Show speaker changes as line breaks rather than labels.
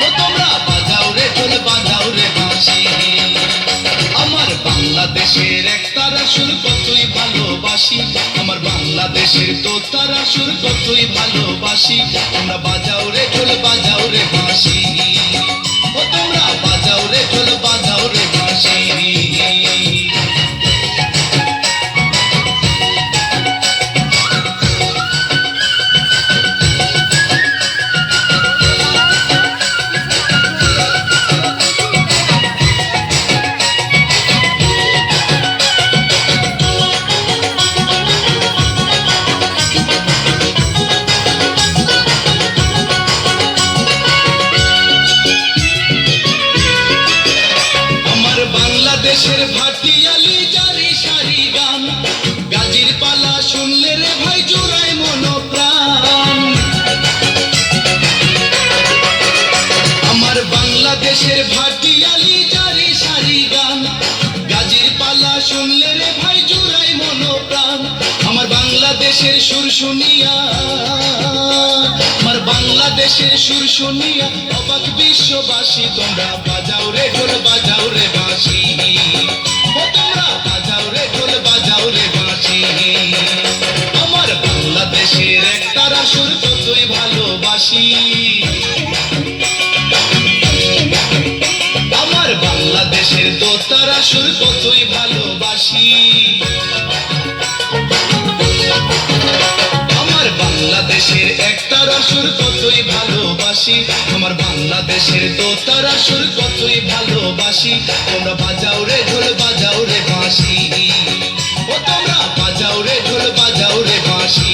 ও তোমরা বাজাও রে ঢোল বাজাও রে বাঁশি। আমার বাংলাদেশের একতারা সুর কতই ভালোবাসি, আমার বাংলাদেশের দোতারা সুর কতই ভালোবাসি। তোমরা বাজাও রে ঢোল বাজাও রে বাঁশি, ও তোমরা বাজাও রে ঢোল বাজাও রে বাঁশি। বাংলাদেশের ভাটিয়ালি জারি সারি গান, গাজির পালা শুনলে রে ভাই জুড়ায় মন প্রাণ। আমার বাংলাদেশের ভাটিয়ালি জারি সারি গান, গাজির পালা শুনলে রে ভাই জুড়ায় মন প্রাণ। আমার বাংলাদেশের সুর শুনিয়া, আমার বাংলাদেশের সুর শুনিয়া অবাক বিশ্ববাসী। তোমরা বাজাও রে ঢোল বাজাও রে বাঁশি, ও তোমরা বাজাও রে ঢোল বাজাও রে বাঁশি। আমার বাংলাদেশের একতারা সুর কতই ভালোবাসি, আমার বাংলাদেশের দোতারা সুর কতই ভালোবাসি। আমার বাংলাদেশের একতারা সুর কতই ভালোবাসি, আমার বাংলাদেশের দোতারা সুর কতই ভালোবাসি। তোমরা বাজাও রে ঢোল বাজাও রে বাঁশি, ও তোমরা বাজাও রে ঢোল বাজাও রে বাঁশি।